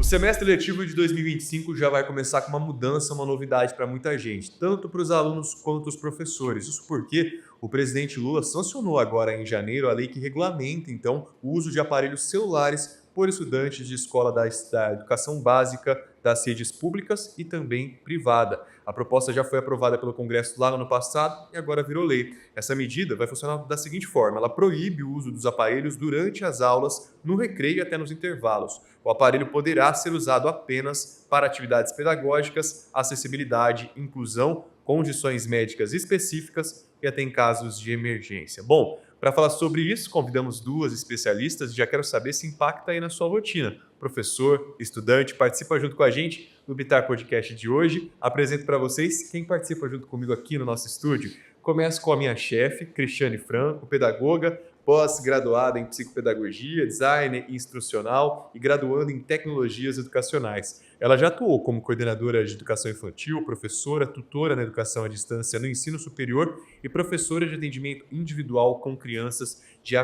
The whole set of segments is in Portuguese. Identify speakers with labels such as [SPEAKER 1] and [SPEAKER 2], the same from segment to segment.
[SPEAKER 1] semestre letivo de 2025 já vai começar com uma mudança, uma novidade para muita gente, tanto para os alunos quanto os professores. Isso porque o presidente Lula sancionou agora em janeiro a lei que regulamenta, então, o uso de aparelhos celulares por estudantes de escola da educação básica, das redes públicas e também privada. A proposta já foi aprovada pelo Congresso lá no ano passado e agora virou lei. Essa medida vai funcionar da seguinte forma: ela proíbe o uso dos aparelhos durante as aulas, no recreio e até nos intervalos. O aparelho poderá ser usado apenas para atividades pedagógicas, acessibilidade, inclusão, condições médicas específicas e até em casos de emergência. Bom, para falar sobre isso, convidamos duas especialistas e já quero saber se impacta aí na sua rotina. Professor, estudante, participa junto com a gente no Bitar Podcast de hoje. Apresento para vocês quem participa junto comigo aqui no nosso estúdio. Começo com a minha chefe, Cristiane Franco, pedagoga, pós-graduada em psicopedagogia, design instrucional e graduando em tecnologias educacionais. Ela já atuou como coordenadora de educação infantil, professora, tutora na educação à distância no ensino superior e professora de atendimento individual com crianças de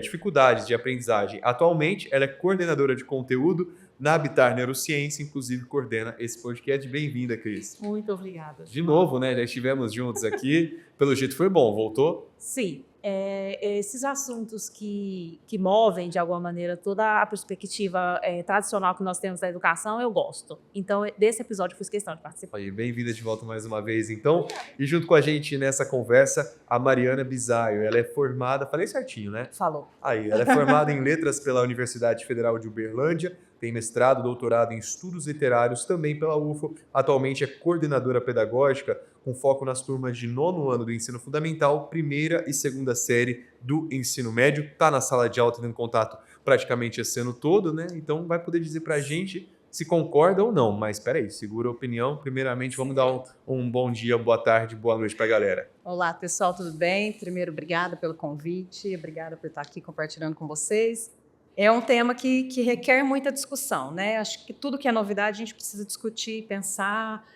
[SPEAKER 1] dificuldades de aprendizagem. Atualmente, ela é coordenadora de conteúdo na Habitar Neurociência, inclusive coordena esse podcast. Bem-vinda, Cris.
[SPEAKER 2] Muito obrigada.
[SPEAKER 1] De novo, né? Já estivemos juntos aqui. Pelo jeito foi bom. Voltou?
[SPEAKER 2] Sim. Esses assuntos que movem, de alguma maneira, toda a perspectiva tradicional que nós temos da educação, eu gosto. Então, desse episódio, eu fiz questão de participar.
[SPEAKER 1] Aí, bem-vinda de volta mais uma vez, então. E junto com a gente nessa conversa, a Mariana Bisaio. Ela é formada, falei certinho, né?
[SPEAKER 2] Falou.
[SPEAKER 1] Aí, ela é formada em letras pela Universidade Federal de Uberlândia, tem mestrado, doutorado em estudos literários também pela UFO. Atualmente é coordenadora pedagógica com foco nas turmas de 9º ano do ensino fundamental, 1ª e 2ª série do ensino médio. Está na sala de aula, tendo contato praticamente esse ano todo, né? Então vai poder dizer para a gente se concorda ou não. Mas espera aí, segura a opinião. Primeiramente, vamos dar um bom dia, boa tarde, boa noite para a galera.
[SPEAKER 3] Olá, pessoal, tudo bem? Primeiro, obrigada pelo convite, obrigada por estar aqui compartilhando com vocês. É um tema que requer muita discussão, né? Acho que tudo que é novidade a gente precisa discutir, pensar,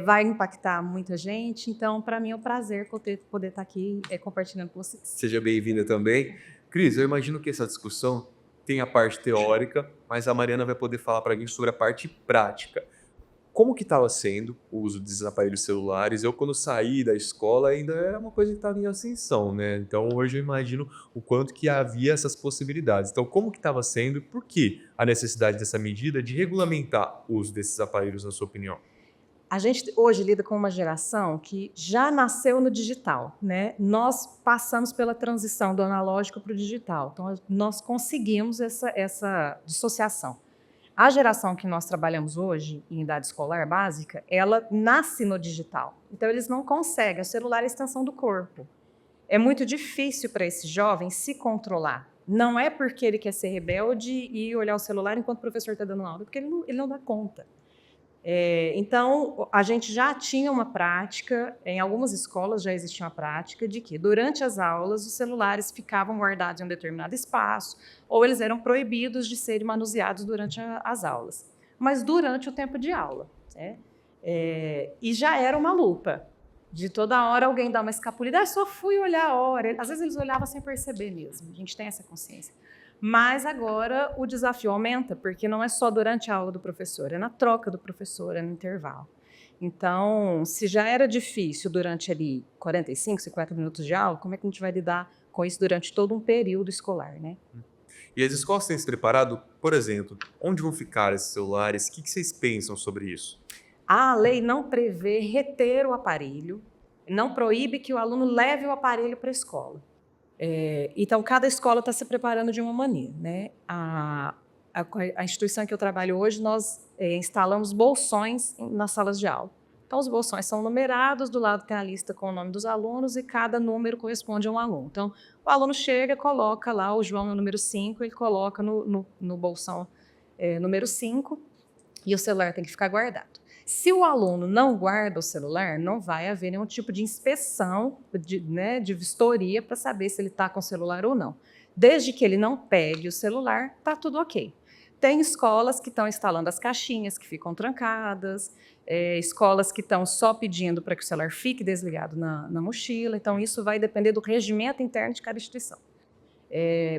[SPEAKER 3] vai impactar muita gente. Então, para mim é um prazer poder estar aqui compartilhando com vocês.
[SPEAKER 1] Seja bem-vinda também. Cris, eu imagino que essa discussão tem a parte teórica, mas a Mariana vai poder falar para a gente sobre a parte prática. Como que estava sendo o uso desses aparelhos celulares? Eu, quando saí da escola, ainda era uma coisa que estava em ascensão, né? Então, hoje eu imagino o quanto que havia essas possibilidades. Então, como que estava sendo e por que a necessidade dessa medida de regulamentar o uso desses aparelhos, na sua opinião?
[SPEAKER 3] A gente hoje lida com uma geração que já nasceu no digital, né? Nós passamos pela transição do analógico para o digital. Então, nós conseguimos essa dissociação. A geração que nós trabalhamos hoje, em idade escolar básica, ela nasce no digital. Então, eles não conseguem. O celular é a extensão do corpo. É muito difícil para esse jovem se controlar. Não é porque ele quer ser rebelde e olhar o celular enquanto o professor está dando aula, porque ele não dá conta. Então, a gente já tinha uma prática, em algumas escolas já existia uma prática de que, durante as aulas, os celulares ficavam guardados em um determinado espaço ou eles eram proibidos de serem manuseados durante as aulas. Mas durante o tempo de aula. Né? E já era uma luta. De toda hora alguém dá uma escapulida, só fui olhar a hora. Às vezes eles olhavam sem perceber mesmo, a gente tem essa consciência. Mas agora o desafio aumenta, porque não é só durante a aula do professor, é na troca do professor, é no intervalo. Então, se já era difícil durante ali 45, 50 minutos de aula, como é que a gente vai lidar com isso durante todo um período escolar, né?
[SPEAKER 1] E as escolas têm se preparado, por exemplo, onde vão ficar esses celulares? O que vocês pensam sobre isso?
[SPEAKER 3] A lei não prevê reter o aparelho, não proíbe que o aluno leve o aparelho para a escola. Então, cada escola está se preparando de uma maneira. Né? A instituição em que eu trabalho hoje, nós instalamos bolsões nas salas de aula. Então, os bolsões são numerados, do lado tem a lista com o nome dos alunos e cada número corresponde a um aluno. Então, o aluno chega, coloca lá, o João é o número 5, ele coloca no bolsão número 5 e o celular tem que ficar guardado. Se o aluno não guarda o celular, não vai haver nenhum tipo de inspeção, de vistoria para saber se ele está com o celular ou não. Desde que ele não pegue o celular, está tudo ok. Tem escolas que estão instalando as caixinhas que ficam trancadas, escolas que estão só pedindo para que o celular fique desligado na mochila. Então, isso vai depender do regimento interno de cada instituição.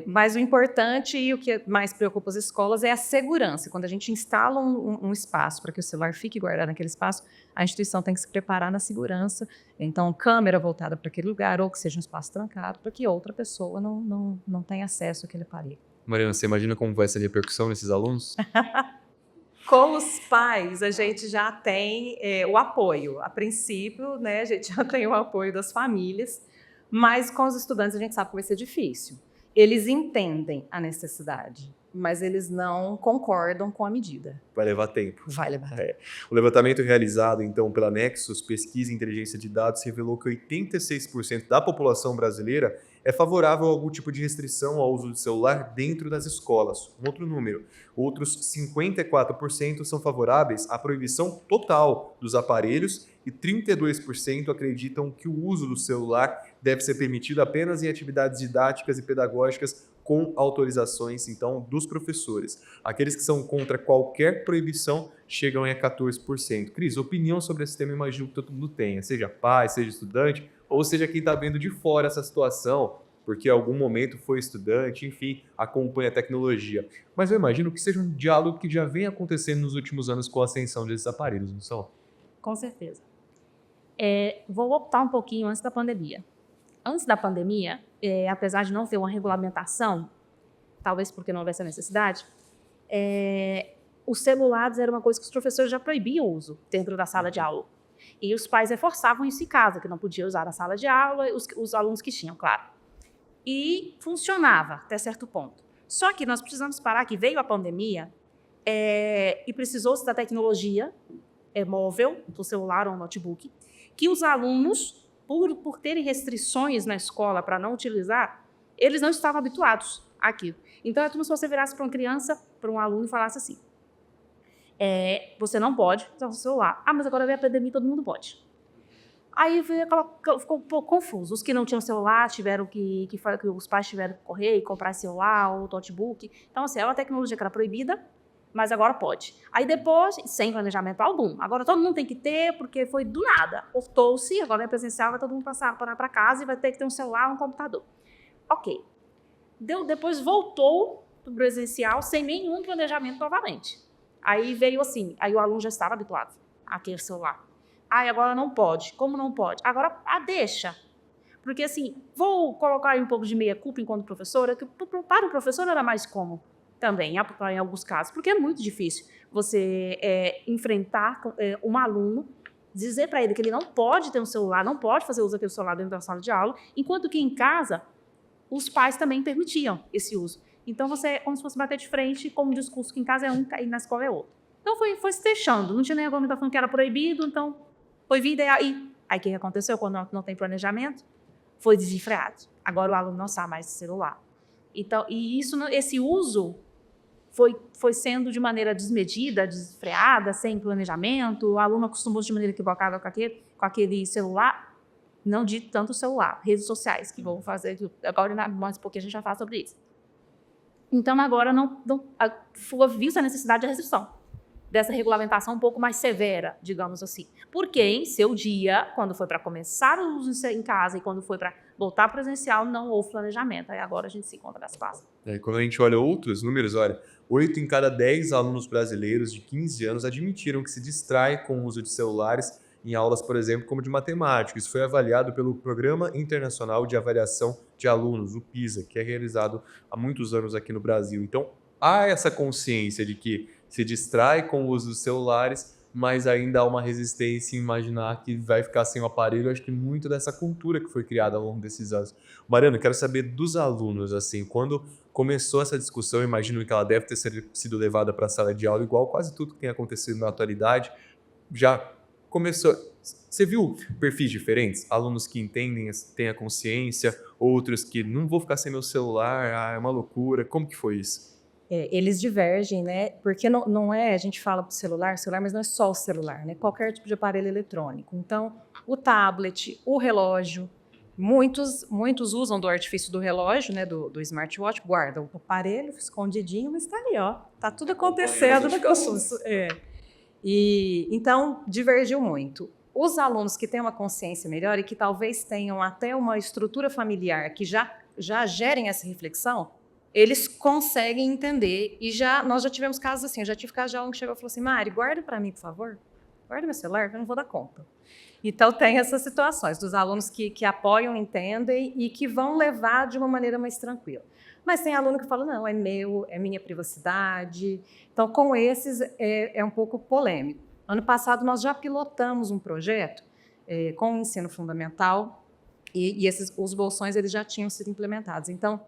[SPEAKER 3] Mas o importante e o que mais preocupa as escolas é a segurança. Quando a gente instala um espaço para que o celular fique guardado naquele espaço, a instituição tem que se preparar na segurança. Então, câmera voltada para aquele lugar, ou que seja um espaço trancado, para que outra pessoa não tenha acesso àquele aparelho.
[SPEAKER 1] Mariana, você imagina como vai ser a repercussão nesses alunos?
[SPEAKER 3] Com os pais, a gente já tem o apoio. A princípio, né, a gente já tem o apoio das famílias, mas com os estudantes a gente sabe que vai ser difícil. Eles entendem a necessidade, mas eles não concordam com a medida.
[SPEAKER 1] Vai levar tempo.
[SPEAKER 3] Vai levar.
[SPEAKER 1] O levantamento realizado, então, pela Nexus Pesquisa e Inteligência de Dados revelou que 86% da população brasileira é favorável a algum tipo de restrição ao uso de celular dentro das escolas. Um outro número. Outros 54% são favoráveis à proibição total dos aparelhos e 32% acreditam que o uso do celular deve ser permitido apenas em atividades didáticas e pedagógicas com autorizações, então, dos professores. Aqueles que são contra qualquer proibição chegam a 14%. Cris, opinião sobre esse tema, imagino que todo mundo tenha, seja pai, seja estudante, ou seja quem está vendo de fora essa situação, porque em algum momento foi estudante, enfim, acompanha a tecnologia. Mas eu imagino que seja um diálogo que já vem acontecendo nos últimos anos com a ascensão desses aparelhos, não são?
[SPEAKER 2] Com certeza. Vou voltar um pouquinho antes da pandemia. Antes da pandemia, apesar de não ter uma regulamentação, talvez porque não houvesse a necessidade, os celulares era uma coisa que os professores já proibiam o uso dentro da sala de aula. E os pais reforçavam isso em casa, que não podia usar na sala de aula, os alunos que tinham, claro. E funcionava até certo ponto. Só que nós precisamos parar que veio a pandemia e precisou-se da tecnologia móvel, do celular ou notebook, que os alunos, por terem restrições na escola para não utilizar, eles não estavam habituados àquilo. Então, é como se você virasse para uma criança, para um aluno e falasse assim, você não pode usar o celular. Mas agora veio a pandemia e todo mundo pode. Aí ficou um pouco confuso. Os que não tinham celular tiveram que os pais tiveram que correr e comprar celular ou notebook. Então, assim, era uma tecnologia que era proibida, mas agora pode. Aí depois, sem planejamento algum. Agora todo mundo tem que ter, porque foi do nada. Optou-se, agora é presencial, vai todo mundo passar para casa e vai ter que ter um celular, um computador. Ok. Depois voltou para o presencial sem nenhum planejamento novamente. Aí veio assim, aí o aluno já estava habituado àquele celular. Agora não pode. Como não pode? Agora deixa. Porque assim, vou colocar aí um pouco de meia-culpa enquanto professora, que para o professor era mais cômodo também, em alguns casos, porque é muito difícil você enfrentar um aluno, dizer para ele que ele não pode ter um celular, não pode fazer uso daquele celular dentro da sala de aula, enquanto que em casa os pais também permitiam esse uso. Então, você como se fosse bater de frente com um discurso que em casa é um e na escola é outro. Então, foi se deixando, não tinha nem argumentação que era proibido, então foi vida aí. Aí, o que aconteceu quando não tem planejamento? Foi desenfreado. Agora, o aluno não sabe mais de celular. Então, esse uso foi sendo de maneira desmedida, desfreada, sem planejamento. O aluno acostumou de maneira equivocada com aquele celular. Não de tanto celular, redes sociais, que vão fazer. Agora, mais um pouquinho, a gente já fala sobre isso. Então, agora foi vista a necessidade de restrição, dessa regulamentação um pouco mais severa, digamos assim. Porque em seu dia, quando foi para começar o uso em casa e quando foi para voltar presencial, não houve planejamento. Aí agora a gente se encontra nessa fase.
[SPEAKER 1] Quando a gente olha outros números, 8 em cada 10 alunos brasileiros de 15 anos admitiram que se distraem com o uso de celulares em aulas, por exemplo, como de matemática. Isso foi avaliado pelo Programa Internacional de Avaliação de Alunos, o PISA, que é realizado há muitos anos aqui no Brasil. Então, há essa consciência de que se distrai com o uso dos celulares, mas ainda há uma resistência em imaginar que vai ficar sem o aparelho. Eu acho que muito dessa cultura que foi criada ao longo desses anos. Mariana, eu quero saber dos alunos, assim, quando começou essa discussão, eu imagino que ela deve ter sido levada para a sala de aula, igual quase tudo que tem acontecido na atualidade, já começou. Você viu perfis diferentes? Alunos que entendem, têm a consciência, outros que não vou ficar sem meu celular, é uma loucura. Como que foi isso?
[SPEAKER 3] Eles divergem, né? Porque não é, a gente fala para o celular, mas não é só o celular, né? Qualquer tipo de aparelho eletrônico. Então, o tablet, o relógio, muitos usam do artifício do relógio, né? Do smartwatch, guardam o aparelho escondidinho, mas está ali, ó. Tá tudo acontecendo no que eu sou. E então divergiu muito. Os alunos que têm uma consciência melhor e que talvez tenham até uma estrutura familiar que já já gerem essa reflexão, eles conseguem entender. E nós já tivemos casos assim, eu já tive caso de aluno que chegou e falou assim, Mari, guarda para mim, por favor. Guarda meu celular, que eu não vou dar conta. Então, tem essas situações dos alunos que apoiam, entendem e que vão levar de uma maneira mais tranquila. Mas tem aluno que fala, não, é meu, é minha privacidade. Então, com esses, é um pouco polêmico. Ano passado, nós já pilotamos um projeto com o ensino fundamental e os bolsões eles já tinham sido implementados. Então,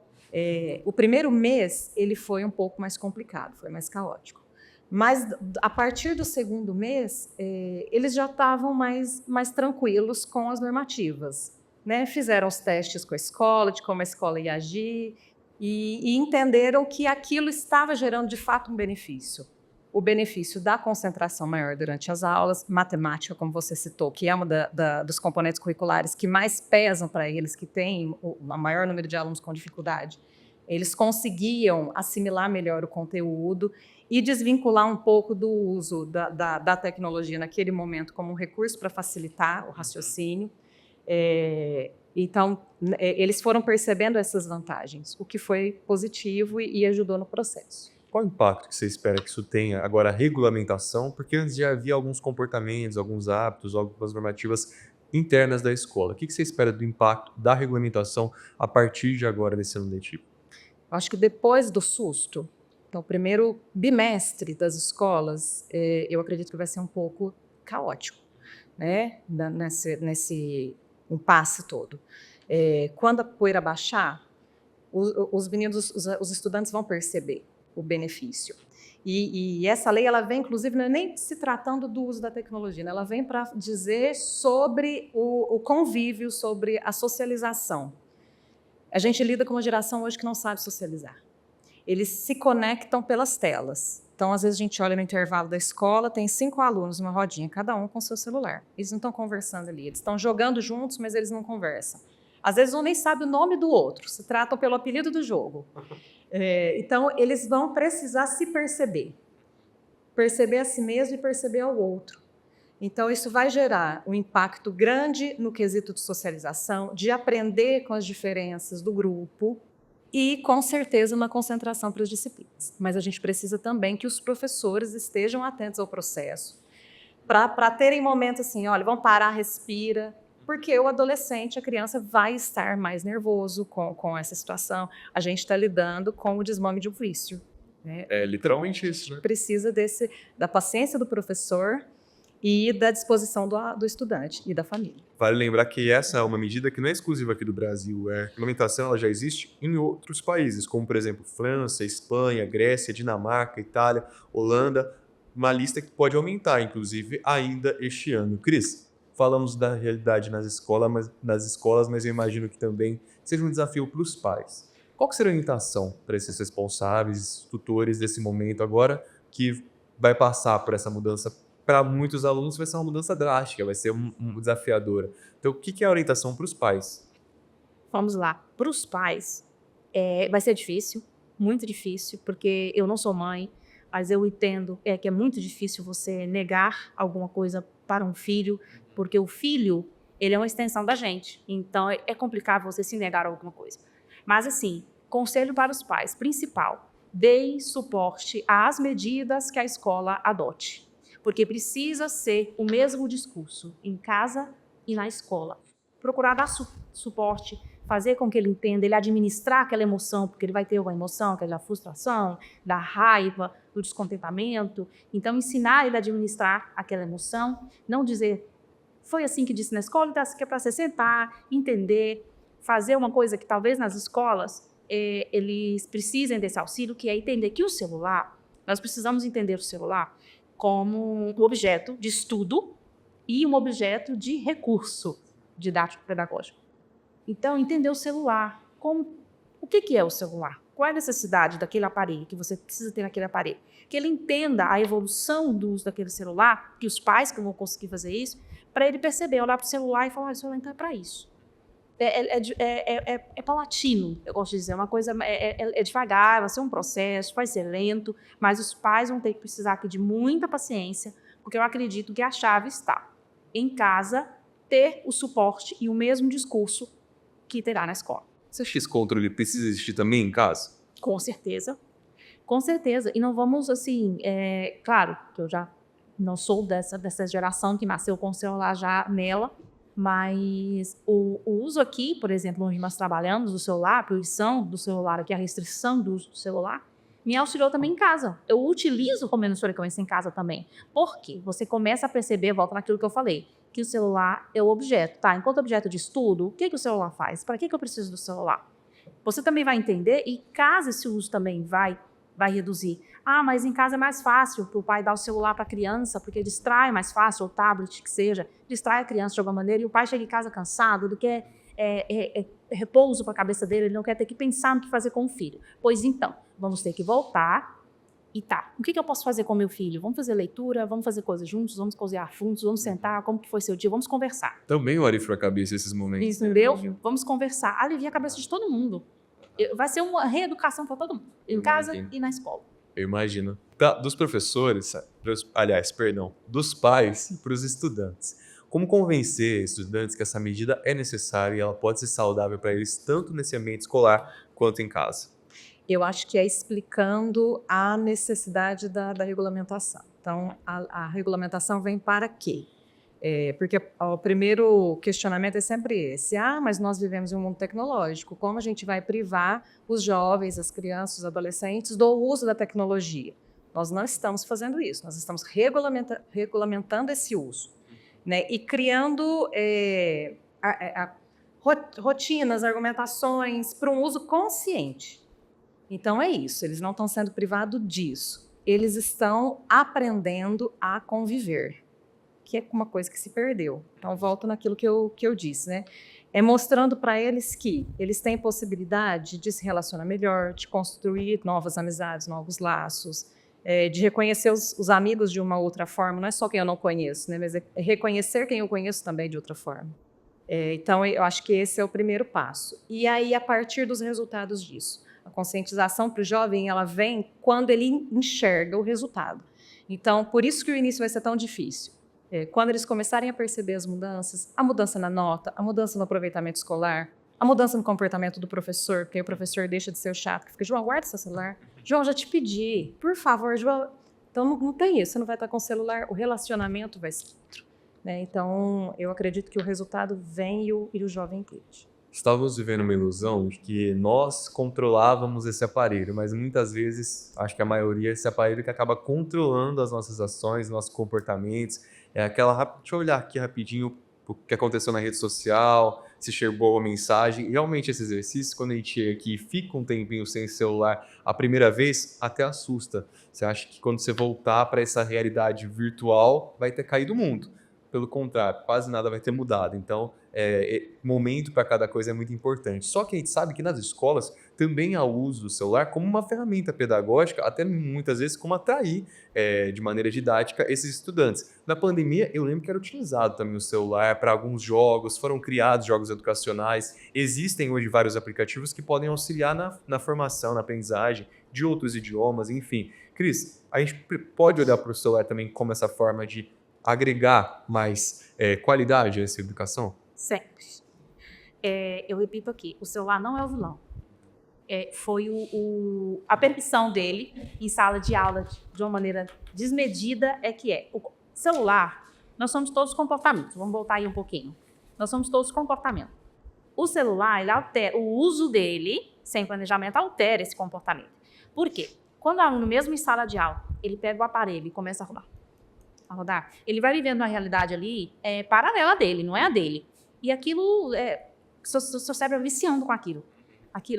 [SPEAKER 3] o primeiro mês ele foi um pouco mais complicado, foi mais caótico. Mas, a partir do segundo mês, eles já estavam mais tranquilos com as normativas, né? Fizeram os testes com a escola, de como a escola ia agir, e entenderam que aquilo estava gerando, de fato, um benefício. O benefício da concentração maior durante as aulas, matemática, como você citou, que é uma dos componentes curriculares que mais pesam para eles, que tem o maior número de alunos com dificuldade. Eles conseguiam assimilar melhor o conteúdo e desvincular um pouco do uso da tecnologia naquele momento como um recurso para facilitar o raciocínio. Então, eles foram percebendo essas vantagens, o que foi positivo e ajudou no processo.
[SPEAKER 1] Qual o impacto que você espera que isso tenha agora a regulamentação? Porque antes já havia alguns comportamentos, alguns hábitos, algumas normativas internas da escola. O que você espera do impacto da regulamentação a partir de agora desse ano letivo?
[SPEAKER 3] Acho que depois do susto, então, o primeiro bimestre das escolas, eu acredito que vai ser um pouco caótico, né? Nesse impasse todo. Quando a poeira baixar, os meninos, os estudantes vão perceber o benefício. E essa lei, ela vem, inclusive, não é nem se tratando do uso da tecnologia, né? Ela vem para dizer sobre o convívio, sobre a socialização. A gente lida com uma geração hoje que não sabe socializar. Eles se conectam pelas telas. Então, às vezes, a gente olha no intervalo da escola, tem 5 alunos numa rodinha, cada um com seu celular. Eles não estão conversando ali, eles estão jogando juntos, mas eles não conversam. Às vezes, um nem sabe o nome do outro, se tratam pelo apelido do jogo. Então, eles vão precisar se perceber. Perceber a si mesmo e perceber ao outro. Então, isso vai gerar um impacto grande no quesito de socialização, de aprender com as diferenças do grupo e, com certeza, uma concentração para as disciplinas. Mas a gente precisa também que os professores estejam atentos ao processo, para terem momentos assim, olha, vamos parar, respira, porque o adolescente, a criança, vai estar mais nervoso com essa situação. A gente está lidando com o desmame de um vício. Né?
[SPEAKER 1] É literalmente isso, né?
[SPEAKER 3] Precisa da paciência do professor e da disposição do estudante e da família.
[SPEAKER 1] Vale lembrar que essa é uma medida que não é exclusiva aqui do Brasil. A regulamentação ela já existe em outros países, como, por exemplo, França, Espanha, Grécia, Dinamarca, Itália, Holanda. Uma lista que pode aumentar, inclusive, ainda este ano. Cris, falamos da realidade nas escolas, mas eu imagino que também seja um desafio para os pais. Qual que será a orientação para esses responsáveis, tutores desse momento agora, que vai passar por essa mudança? Para muitos alunos vai ser uma mudança drástica, vai ser um desafiadora. Então, o que é a orientação para os pais?
[SPEAKER 2] Vamos lá. Para os pais, vai ser difícil, muito difícil, porque eu não sou mãe, mas eu entendo que é muito difícil você negar alguma coisa para um filho, porque o filho, ele é uma extensão da gente. Então, é complicado você se negar a alguma coisa. Mas, assim, conselho para os pais, principal, dê suporte às medidas que a escola adote. Porque precisa ser o mesmo discurso em casa e na escola. Procurar dar suporte, fazer com que ele entenda, ele administrar aquela emoção, porque ele vai ter uma emoção, aquela frustração, da raiva, do descontentamento. Então, ensinar ele a administrar aquela emoção, não dizer, foi assim que disse na escola, então é para você sentar, entender, fazer uma coisa que talvez nas escolas eles precisem desse auxílio, que é entender que o celular, nós precisamos entender o celular como um objeto de estudo e um objeto de recurso didático-pedagógico. Então, entender o celular. O que é o celular? Qual é a necessidade daquele aparelho que você precisa ter naquele aparelho? Que ele entenda a evolução do uso daquele celular, que os pais que vão conseguir fazer isso, para ele perceber, olhar para o celular e falar, o celular não é para isso. É paulatino, eu gosto de dizer, uma coisa devagar, vai ser um processo, vai ser lento, mas os pais vão ter que precisar aqui de muita paciência, porque eu acredito que a chave está em casa, ter o suporte e o mesmo discurso que terá na escola.
[SPEAKER 1] Você acha que esse controle precisa existir também em casa?
[SPEAKER 2] Com certeza. Com certeza. E não vamos, assim, claro, que eu já não sou dessa geração que nasceu com o celular já nela, mas o uso aqui, por exemplo, onde nós trabalhamos, do celular, a proibição do celular aqui, a restrição do uso do celular, me auxiliou também em casa. Eu utilizo como frequência em casa também. Por quê? Você começa a perceber, volta naquilo que eu falei, que o celular é o objeto, tá? Enquanto objeto de estudo, o que o celular faz? Para que eu preciso do celular? Você também vai entender, e casa esse uso também vai reduzir. Ah, mas em casa é mais fácil para o pai dar o celular para a criança, porque distrai mais fácil, ou tablet que seja, distrai a criança de alguma maneira, e o pai chega em casa cansado, ele quer repouso para a cabeça dele, ele não quer ter que pensar no que fazer com o filho. Pois então, vamos ter que voltar e tá. O que eu posso fazer com meu filho? Vamos fazer leitura, vamos fazer coisas juntos, vamos cozinhar juntos, vamos sentar, como que foi seu dia, vamos conversar.
[SPEAKER 1] Também o alívio para a cabeça esses momentos.
[SPEAKER 2] Entendeu? Vamos conversar. Alivia a cabeça de todo mundo. Vai ser uma reeducação para todo mundo, em casa e na escola.
[SPEAKER 1] Eu imagino. Dos professores, dos pais para os estudantes. Como convencer estudantes que essa medida é necessária e ela pode ser saudável para eles, tanto nesse ambiente escolar quanto em casa?
[SPEAKER 3] Eu acho que é explicando a necessidade da regulamentação. Então, a regulamentação vem para quê? Porque o primeiro questionamento é sempre esse: mas nós vivemos em um mundo tecnológico, como a gente vai privar os jovens, as crianças, os adolescentes do uso da tecnologia? Nós não estamos fazendo isso, nós estamos regulamentando esse uso, né? E criando rotinas, argumentações para um uso consciente. Então é isso, eles não estão sendo privados disso, eles estão aprendendo a conviver, que é uma coisa que se perdeu. Então, volto naquilo que eu disse, né? É mostrando para eles que eles têm possibilidade de se relacionar melhor, de construir novas amizades, novos laços, de reconhecer os amigos de uma outra forma. Não é só quem eu não conheço, né? Mas é reconhecer quem eu conheço também de outra forma. Então, eu acho que esse é o primeiro passo. E aí, a partir dos resultados disso, a conscientização para o jovem, ela vem quando ele enxerga o resultado. Então, por isso que o início vai ser tão difícil. Quando eles começarem a perceber as mudanças, a mudança na nota, a mudança no aproveitamento escolar, a mudança no comportamento do professor, porque aí o professor deixa de ser o chato, que fica: João, guarda seu celular. João, já te pedi, por favor, João. Então, não tem isso, você não vai estar com o celular, o relacionamento vai ser outro, né? Então, eu acredito que o resultado vem e o jovem entende.
[SPEAKER 1] Estávamos vivendo uma ilusão de que nós controlávamos esse aparelho, mas muitas vezes, acho que a maioria, esse aparelho que acaba controlando as nossas ações, nossos comportamentos. Deixa eu olhar aqui rapidinho o que aconteceu na rede social, se chegou a mensagem. E realmente esse exercício, quando a gente chega aqui e fica um tempinho sem celular a primeira vez, até assusta. Você acha que quando você voltar para essa realidade virtual, vai ter caído o mundo. Pelo contrário, quase nada vai ter mudado. Então, momento para cada coisa é muito importante. Só que a gente sabe que nas escolas também há o uso do celular como uma ferramenta pedagógica, até muitas vezes como atrair de maneira didática esses estudantes. Na pandemia, eu lembro que era utilizado também o celular para alguns jogos, foram criados jogos educacionais. Existem hoje vários aplicativos que podem auxiliar na formação, na aprendizagem de outros idiomas, enfim. Cris, a gente pode olhar para o celular também como essa forma de agregar mais qualidade a essa educação?
[SPEAKER 2] Sempre. Eu repito aqui, o celular não é o vilão. Foi a permissão dele em sala de aula de uma maneira desmedida o celular, nós somos todos comportamentos. Vamos voltar aí um pouquinho. Nós somos todos comportamento. O celular, ele altera, o uso dele, sem planejamento, altera esse comportamento. Por quê? Quando o aluno, mesmo em sala de aula, ele pega o aparelho e começa a rodar, ele vai vivendo uma realidade ali paralela dele, não é a dele. E aquilo, seu cérebro é viciando com aquilo.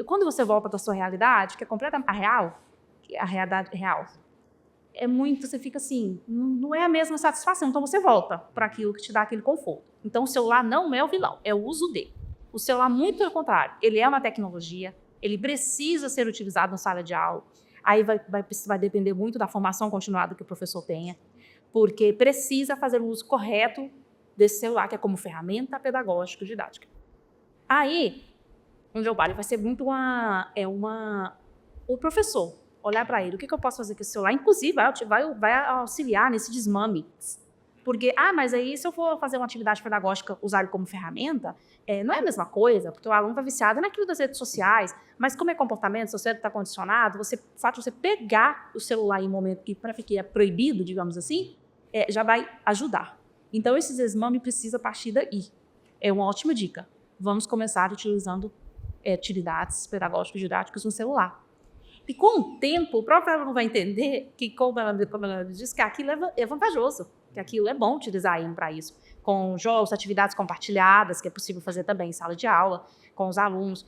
[SPEAKER 2] Quando você volta da sua realidade, que é completamente a realidade real, você fica assim, não é a mesma satisfação, então você volta para aquilo que te dá aquele conforto. Então o celular não é o vilão, é o uso dele. O celular, muito pelo contrário, ele é uma tecnologia, ele precisa ser utilizado na sala de aula, aí vai depender muito da formação continuada que o professor tenha, porque precisa fazer o uso correto desse celular, que é como ferramenta pedagógica e didática. Aí, onde eu paro, vai ser muito o professor olhar para ele, o que eu posso fazer com esse celular, inclusive vai auxiliar nesse desmame Porque, mas aí se eu for fazer uma atividade pedagógica, usar ele como ferramenta, não é a mesma coisa, porque o aluno vai viciado naquilo das redes sociais, mas como é comportamento, seu cérebro está condicionado, o fato de você pegar o celular em um momento que é proibido, digamos assim, já vai ajudar. Então, esse desmame precisa partir daí. É uma ótima dica. Vamos começar utilizando atividades pedagógicas didáticas no celular. E com o tempo, o próprio aluno vai entender que, como ela disse, que aquilo é vantajoso, que aquilo é bom utilizar ele para isso. Com jogos, atividades compartilhadas, que é possível fazer também em sala de aula, com os alunos.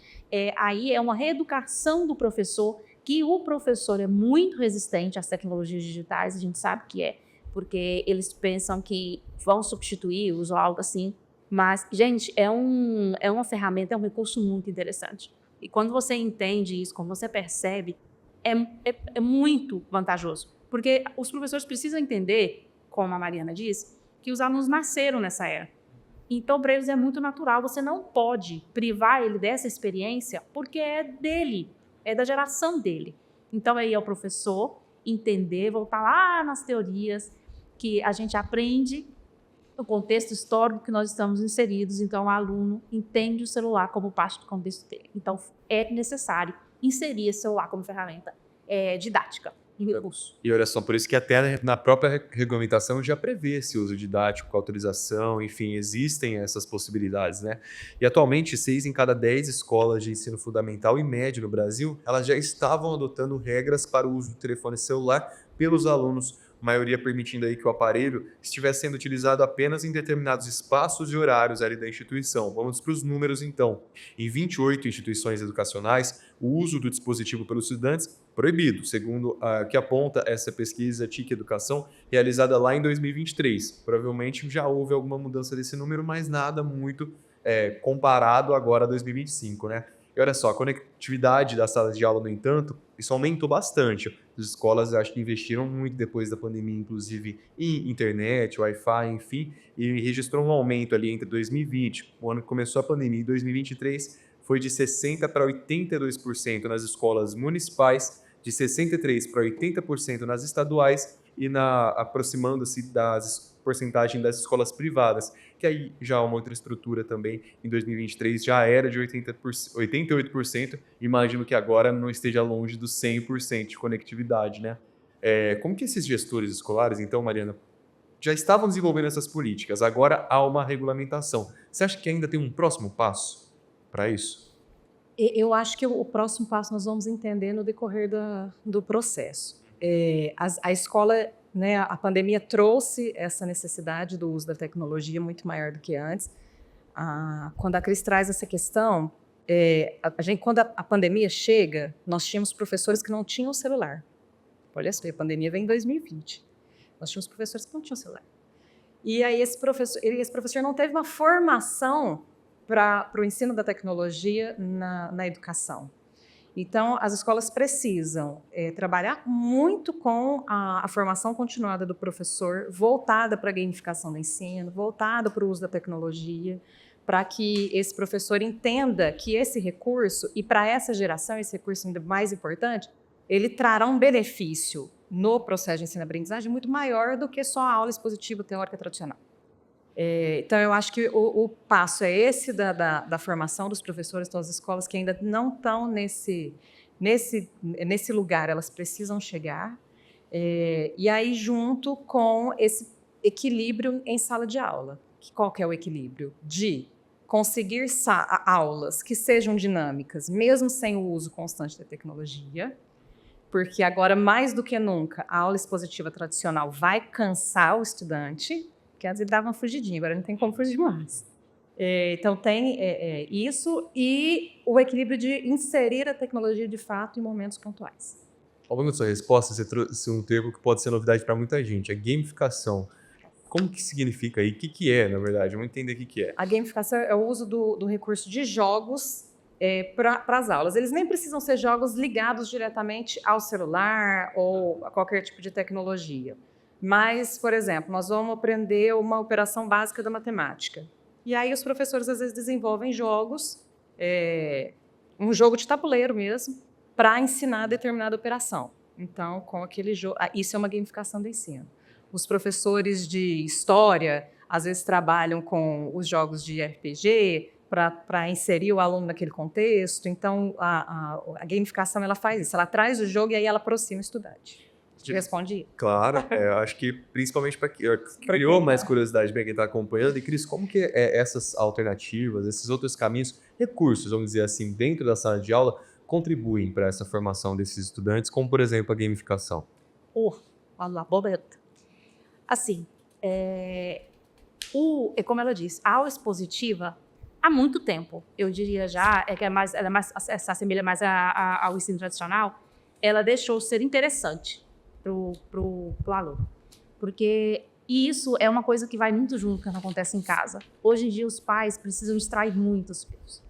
[SPEAKER 2] Aí é uma reeducação do professor, que o professor é muito resistente às tecnologias digitais, a gente sabe que porque eles pensam que vão substituí-los ou algo assim. Mas, gente, é uma ferramenta, é um recurso muito interessante. E quando você entende isso, quando você percebe, é muito vantajoso. Porque os professores precisam entender, como a Mariana disse, que os alunos nasceram nessa era. Então, para eles é muito natural. Você não pode privar ele dessa experiência porque é dele, é da geração dele. Então, aí é o professor entender, voltar lá nas teorias que a gente aprende no contexto histórico que nós estamos inseridos. Então, o aluno entende o celular como parte do contexto dele. Então, é necessário inserir esse celular como ferramenta didática e recurso.
[SPEAKER 1] E olha só, por isso que até na própria regulamentação já prevê esse uso didático com autorização, enfim, existem essas possibilidades, né? E atualmente, 6 em cada 10 escolas de ensino fundamental e médio no Brasil, elas já estavam adotando regras para o uso do telefone celular pelos alunos, maioria permitindo aí que o aparelho estivesse sendo utilizado apenas em determinados espaços e horários ali da instituição. Vamos para os números então. Em 28 instituições educacionais, o uso do dispositivo pelos estudantes proibido, segundo a que aponta essa pesquisa TIC Educação, realizada lá em 2023. Provavelmente já houve alguma mudança desse número, mas nada muito comparado agora a 2025, né? E olha só, a conectividade das salas de aula, no entanto, isso aumentou bastante. As escolas, acho que investiram muito depois da pandemia, inclusive em internet, Wi-Fi, enfim, e registrou um aumento ali entre 2020, o ano que começou a pandemia, e 2023, foi de 60% para 82% nas escolas municipais, de 63% para 80% nas estaduais e aproximando-se das porcentagem das escolas privadas, que aí já é uma outra estrutura também. Em 2023 já era de 88%, imagino que agora não esteja longe dos 100% de conectividade, né? Como que esses gestores escolares, então, Mariana, já estavam desenvolvendo essas políticas, agora há uma regulamentação. Você acha que ainda tem um próximo passo para isso?
[SPEAKER 3] Eu acho que o próximo passo nós vamos entender no decorrer do processo. A escola, né, a pandemia trouxe essa necessidade do uso da tecnologia muito maior do que antes. Quando a Cris traz essa questão, quando a pandemia chega, nós tínhamos professores que não tinham celular. Olha só, a pandemia vem em 2020. Nós tínhamos professores que não tinham celular. E aí esse professor não teve uma formação para o ensino da tecnologia na educação. Então, as escolas precisam trabalhar muito com a formação continuada do professor, voltada para a gamificação do ensino, voltada para o uso da tecnologia, para que esse professor entenda que esse recurso, e para essa geração, esse recurso ainda mais importante, ele trará um benefício no processo de ensino-aprendizagem muito maior do que só a aula expositiva teórica tradicional. Então, eu acho que o passo é esse da formação dos professores das escolas que ainda não estão nesse lugar, elas precisam chegar. E aí, junto com esse equilíbrio em sala de aula. Qual que é o equilíbrio? De conseguir aulas que sejam dinâmicas, mesmo sem o uso constante da tecnologia, porque agora, mais do que nunca, a aula expositiva tradicional vai cansar o estudante, porque antes ele dava uma fugidinha, agora não tem como fugir mais. Então, tem isso e o equilíbrio de inserir a tecnologia, de fato, em momentos pontuais.
[SPEAKER 1] Ao longo da sua resposta, você trouxe um termo que pode ser novidade para muita gente, a gamificação. Como que significa aí? O que é, na verdade? Vamos entender o que é.
[SPEAKER 3] A gamificação é o uso do recurso de jogos para as aulas. Eles nem precisam ser jogos ligados diretamente ao celular ou a qualquer tipo de tecnologia. Mas, por exemplo, nós vamos aprender uma operação básica da matemática. E aí os professores, às vezes, desenvolvem jogos, um jogo de tabuleiro mesmo, para ensinar determinada operação. Então, com aquele jogo... Isso é uma gamificação do ensino. os professores de história, às vezes trabalham com os jogos de RPG para inserir o aluno naquele contexto. Então, a gamificação ela faz isso, ela traz o jogo e aí ela aproxima o estudante. Te respondi?
[SPEAKER 1] Claro, eu acho que principalmente para criou mais curiosidade para quem está acompanhando. E Cris, como que essas alternativas, esses outros caminhos, recursos, vamos dizer assim, dentro da sala de aula, contribuem para essa formação desses estudantes, como por exemplo a gamificação?
[SPEAKER 2] Uma boberta. Assim, como ela disse, a aula expositiva, há muito tempo, eu diria já, ela se assemelha mais ao ensino tradicional, ela deixou ser interessante pro aluno. Porque isso é uma coisa que vai muito junto com o que acontece em casa. Hoje em dia, os pais precisam distrair muito os filhos.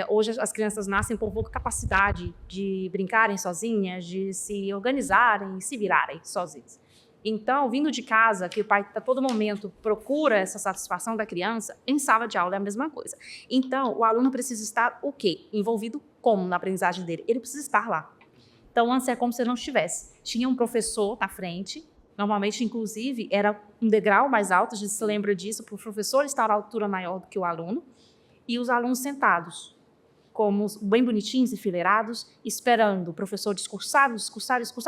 [SPEAKER 2] Hoje as crianças nascem com pouca capacidade de brincarem sozinhas, de se organizarem e se virarem sozinhos. Então, vindo de casa, que o pai a todo momento procura essa satisfação da criança, em sala de aula é a mesma coisa. Então, o aluno precisa estar o quê? Envolvido como na aprendizagem dele? Ele precisa estar lá. Então, antes é como se ele não estivesse. Tinha um professor na frente, normalmente, inclusive, era um degrau mais alto, a gente se lembra disso, para o professor estar à altura maior do que o aluno, e os alunos sentados, como bem bonitinhos, enfileirados, esperando o professor discursar,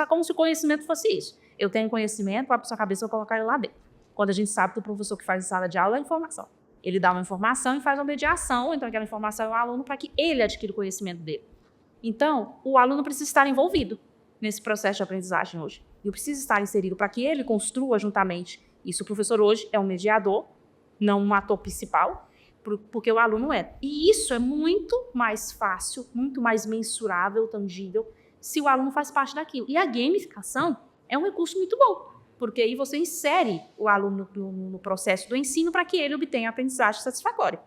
[SPEAKER 2] como se o conhecimento fosse isso. Eu tenho conhecimento, vai para sua cabeça, eu vou colocar ele lá dentro. Quando a gente sabe que o professor que faz em sala de aula é informação. Ele dá uma informação e faz uma mediação, então aquela informação é o aluno para que ele adquira o conhecimento dele. Então, o aluno precisa estar envolvido nesse processo de aprendizagem hoje. E precisa estar inserido para que ele construa juntamente isso. O professor hoje é um mediador, não um ator principal, porque o aluno é. E isso é muito mais fácil, muito mais mensurável, tangível, se o aluno faz parte daquilo. E a gamificação é um recurso muito bom, porque aí você insere o aluno no processo do ensino para que ele obtenha a aprendizagem satisfatória.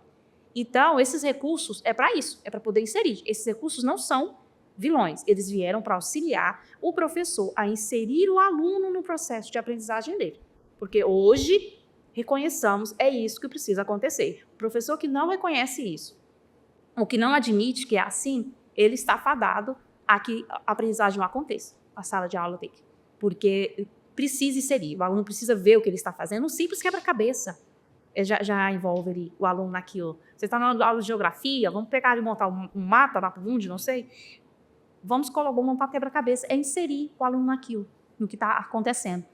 [SPEAKER 2] Então, esses recursos é para isso, é para poder inserir. Esses recursos não são vilões, eles vieram para auxiliar o professor a inserir o aluno no processo de aprendizagem dele. Porque hoje, reconheçamos, é isso que precisa acontecer. O professor que não reconhece isso, ou que não admite que é assim, ele está fadado a que a aprendizagem não aconteça. A sala de aula tem que. Porque precisa inserir, o aluno precisa ver o que ele está fazendo, um simples quebra-cabeça. Já envolve ali o aluno naquilo. Você está na aula de geografia, vamos pegar e montar um mapa, mapa mundi, não sei. Vamos montar quebra-cabeça. É inserir o aluno naquilo, no que está acontecendo.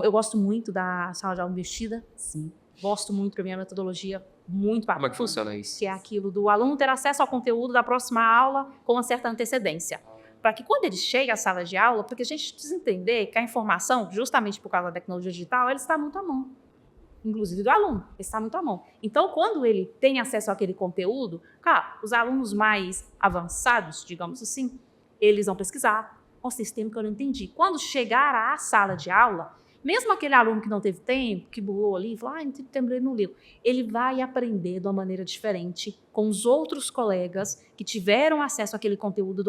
[SPEAKER 2] Eu gosto muito da sala de aula investida, sim. Gosto muito da minha metodologia, muito bacana.
[SPEAKER 1] Como é que funciona isso?
[SPEAKER 2] Que é aquilo do aluno ter acesso ao conteúdo da próxima aula com uma certa antecedência. Para que quando ele chega à sala de aula, porque a gente precisa entender que a informação, justamente por causa da tecnologia digital, ela está muito à mão. Inclusive do aluno, está muito à mão. Então, quando ele tem acesso àquele conteúdo, cara, os alunos mais avançados, digamos assim, eles vão pesquisar. Nossa, esse tema que eu não entendi. Quando chegar à sala de aula, mesmo aquele aluno que não teve tempo, que burlou ali, falou, não tive tempo, ele não leu, ele vai aprender de uma maneira diferente com os outros colegas que tiveram acesso àquele conteúdo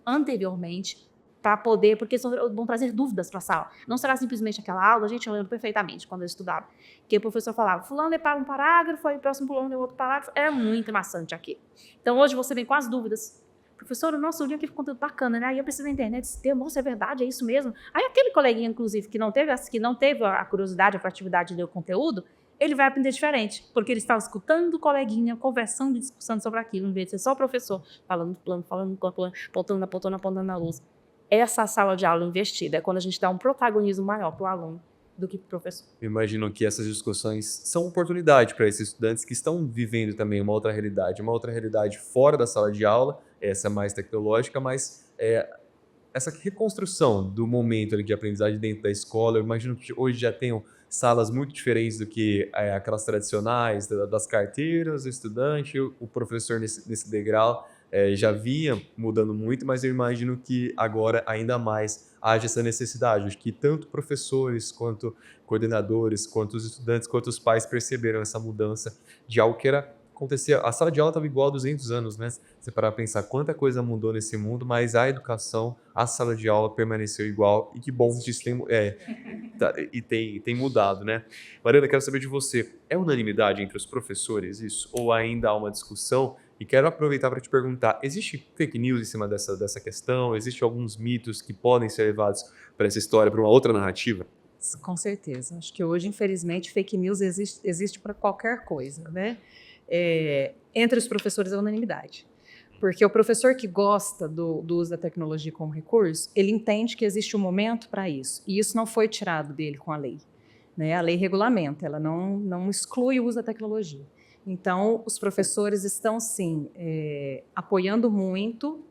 [SPEAKER 2] anteriormente, para poder, porque vão trazer dúvidas para a sala. Não será simplesmente aquela aula, a gente lembra perfeitamente quando eu estudava, que o professor falava, fulano é para um parágrafo, aí o próximo fulano é outro parágrafo, era muito maçante aqui. Então hoje você vem com as dúvidas. Professor, nossa, eu li aquele conteúdo bacana, né? Aí eu preciso da internet, esse termo, nossa, é verdade, é isso mesmo. Aí aquele coleguinha, inclusive, que não teve a curiosidade, a proatividade de ler o conteúdo, ele vai aprender diferente, porque ele está escutando o coleguinha, conversando e discussando sobre aquilo, em vez de ser só o professor falando, apontando na luz. Essa sala de aula investida é quando a gente dá um protagonismo maior para o aluno do que para o professor.
[SPEAKER 1] Eu imagino que essas discussões são oportunidade para esses estudantes que estão vivendo também uma outra realidade fora da sala de aula, essa mais tecnológica, mas essa reconstrução do momento ali de aprendizagem dentro da escola. Eu imagino que hoje já tenham salas muito diferentes do que aquelas tradicionais, das carteiras, do estudante, o professor nesse degrau. Já vinha mudando muito, mas eu imagino que agora ainda mais haja essa necessidade. Acho que tanto professores, quanto coordenadores, quanto os estudantes, quanto os pais perceberam essa mudança de algo que acontecia. A sala de aula estava igual há 200 anos, né? Você parar para pensar quanta coisa mudou nesse mundo, mas a educação, a sala de aula permaneceu igual, e que bom que isso tem mudado, né? Mariana, quero saber de você, é unanimidade entre os professores isso? Ou ainda há uma discussão E quero aproveitar para te perguntar, existe fake news em cima dessa questão? Existem alguns mitos que podem ser levados para essa história, para uma outra narrativa?
[SPEAKER 3] Com certeza. Acho que hoje, infelizmente, fake news existe para qualquer coisa, né? Entre os professores é unanimidade. Porque o professor que gosta do uso da tecnologia como recurso, ele entende que existe um momento para isso. E isso não foi tirado dele com a lei, né? A lei regulamenta, ela não exclui o uso da tecnologia. Então, os professores estão, sim, apoiando muito,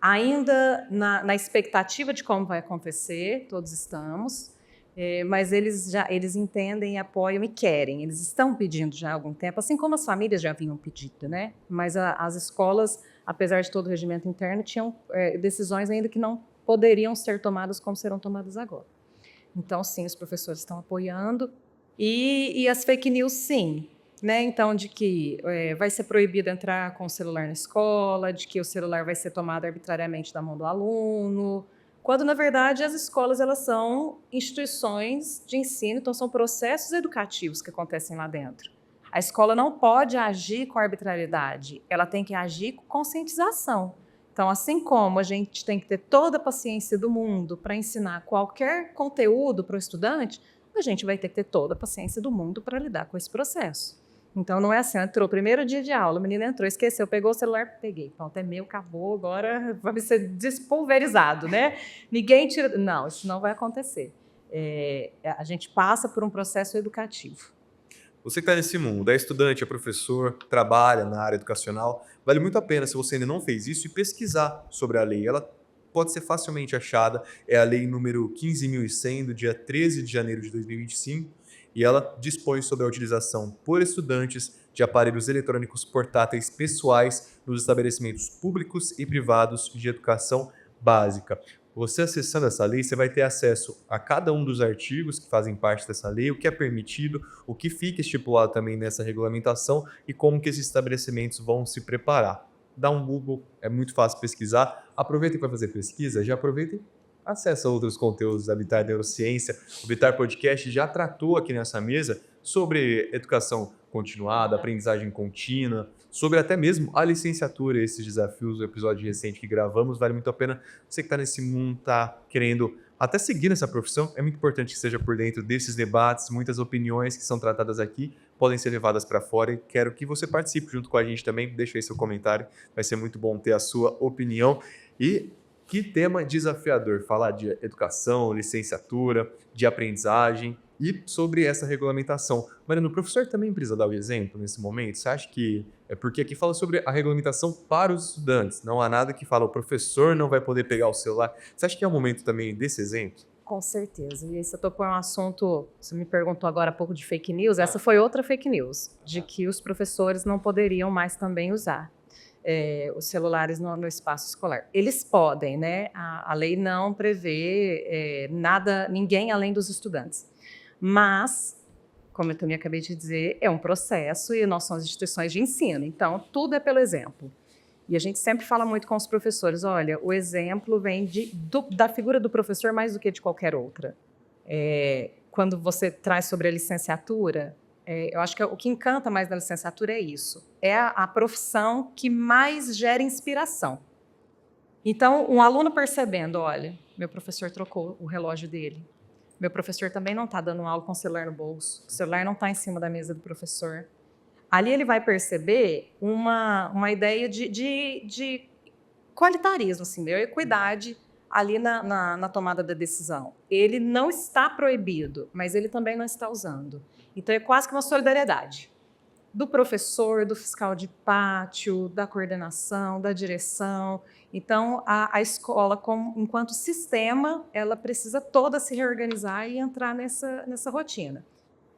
[SPEAKER 3] ainda na expectativa de como vai acontecer, todos estamos, mas eles entendem, apoiam e querem. Eles estão pedindo já há algum tempo, assim como as famílias já haviam pedido, né? Mas as escolas, apesar de todo o regimento interno, tinham decisões ainda que não poderiam ser tomadas como serão tomadas agora. Então, sim, os professores estão apoiando. E as fake news, sim. Né? Então, de que vai ser proibido entrar com o celular na escola, de que o celular vai ser tomado arbitrariamente da mão do aluno, quando, na verdade, as escolas elas são instituições de ensino, então são processos educativos que acontecem lá dentro. A escola não pode agir com arbitrariedade, ela tem que agir com conscientização. Então, assim como a gente tem que ter toda a paciência do mundo para ensinar qualquer conteúdo para o estudante, a gente vai ter que ter toda a paciência do mundo para lidar com esse processo. Então, não é assim, entrou, primeiro dia de aula, o menino entrou, esqueceu, pegou o celular, peguei, pronto, é meu, acabou, agora vai ser despulverizado, né? Ninguém tira... Não, isso não vai acontecer. A gente passa por um processo educativo.
[SPEAKER 1] Você que está nesse mundo, é estudante, é professor, trabalha na área educacional, vale muito a pena, se você ainda não fez isso, e pesquisar sobre a lei. Ela pode ser facilmente achada, é a lei número 15.100, do dia 13 de janeiro de 2025, e ela dispõe sobre a utilização por estudantes de aparelhos eletrônicos portáteis pessoais nos estabelecimentos públicos e privados de educação básica. Você acessando essa lei, você vai ter acesso a cada um dos artigos que fazem parte dessa lei, o que é permitido, o que fica estipulado também nessa regulamentação e como que esses estabelecimentos vão se preparar. Dá um Google, é muito fácil pesquisar. Aproveita que vai fazer pesquisa, já aproveita e acessa outros conteúdos da Vitar Neurociência. O Vitar Podcast já tratou aqui nessa mesa sobre educação continuada, aprendizagem contínua, sobre até mesmo a licenciatura, esses desafios, o episódio recente que gravamos, vale muito a pena. Você que está nesse mundo, está querendo até seguir nessa profissão, é muito importante que esteja por dentro desses debates, muitas opiniões que são tratadas aqui podem ser levadas para fora e quero que você participe junto com a gente também, deixa aí seu comentário, vai ser muito bom ter a sua opinião. E que tema desafiador, falar de educação, licenciatura, de aprendizagem e sobre essa regulamentação. Mariana, o professor também precisa dar o exemplo nesse momento? Você acha que... porque aqui fala sobre a regulamentação para os estudantes, não há nada que fala o professor não vai poder pegar o celular. Você acha que é o momento também desse exemplo?
[SPEAKER 3] Com certeza. E aí você tocou um assunto, você me perguntou agora há pouco de fake news, essa foi outra fake news, de que os professores não poderiam mais também usar os celulares no espaço escolar. Eles podem, né? A lei não prevê ninguém além dos estudantes. Mas, como eu também acabei de dizer, é um processo e nós somos instituições de ensino, então tudo é pelo exemplo. E a gente sempre fala muito com os professores, olha, o exemplo vem da figura do professor mais do que de qualquer outra. Quando você traz sobre a licenciatura, eu acho que o que encanta mais na licenciatura é isso. É a profissão que mais gera inspiração. Então, um aluno percebendo, olha, meu professor trocou o relógio dele. Meu professor também não está dando aula com o celular no bolso. O celular não está em cima da mesa do professor. Ali ele vai perceber uma ideia de qualitarismo, assim, de equidade ali na tomada da decisão. Ele não está proibido, mas ele também não está usando. Então, é quase que uma solidariedade do professor, do fiscal de pátio, da coordenação, da direção. Então, a escola, enquanto sistema, ela precisa toda se reorganizar e entrar nessa rotina.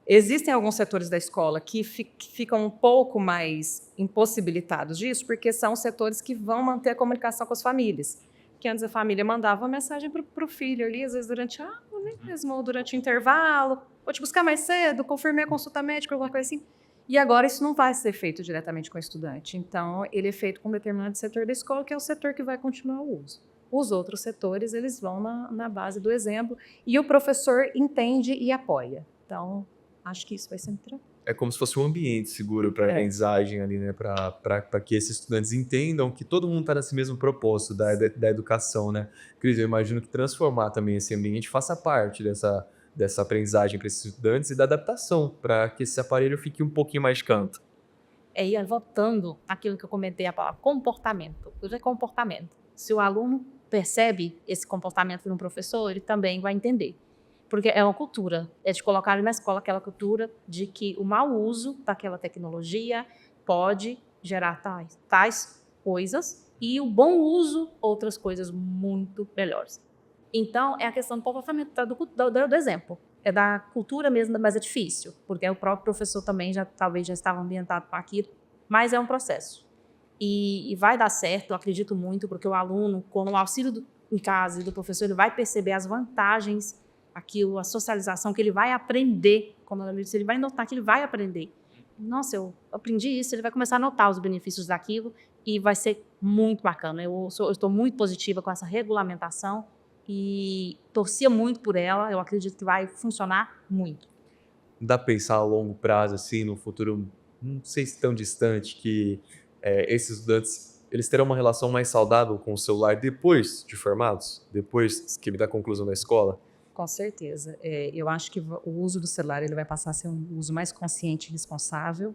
[SPEAKER 3] Existem alguns setores da escola que ficam um pouco mais impossibilitados disso, porque são setores que vão manter a comunicação com as famílias. Que antes a família mandava uma mensagem para o filho ali, às vezes durante a aula, né? Mesmo, ou durante o intervalo, vou te buscar mais cedo, confirmei a consulta médica, alguma coisa assim. E agora isso não vai ser feito diretamente com o estudante. Então, ele é feito com um determinado setor da escola, que é o setor que vai continuar o uso. Os outros setores, eles vão na base do exemplo, e o professor entende e apoia. Então, acho que isso vai ser muito tranquilo.
[SPEAKER 1] É como se fosse um ambiente seguro para a aprendizagem ali, né? Para que esses estudantes entendam que todo mundo está nesse mesmo propósito da educação, né? Cris, eu imagino que transformar também esse ambiente faça parte dessa aprendizagem para esses estudantes e da adaptação para que esse aparelho fique um pouquinho mais de canto.
[SPEAKER 2] Ia voltando àquilo que eu comentei, a palavra comportamento. O que é comportamento? Se o aluno percebe esse comportamento no professor, ele também vai entender. Porque é uma cultura, é de colocar na escola aquela cultura de que o mau uso daquela tecnologia pode gerar tais coisas e o bom uso, outras coisas muito melhores. Então, é a questão do comportamento, do exemplo. É da cultura mesmo, mas é difícil, porque o próprio professor também talvez já estava ambientado com aquilo, mas é um processo. E vai dar certo, eu acredito muito, porque o aluno, com o auxílio em casa e do professor, ele vai perceber as vantagens, aquilo, a socialização, que ele vai aprender, como ela me disse, ele vai notar que ele vai aprender. Nossa, eu aprendi isso, ele vai começar a notar os benefícios daquilo e vai ser muito bacana. Eu estou muito positiva com essa regulamentação e torcia muito por ela, eu acredito que vai funcionar muito.
[SPEAKER 1] Dá para pensar a longo prazo, assim, no futuro, não sei se tão distante, que esses estudantes eles terão uma relação mais saudável com o celular depois de formados? Depois da conclusão da escola?
[SPEAKER 3] Com certeza. Eu acho que o uso do celular ele vai passar a ser um uso mais consciente e responsável.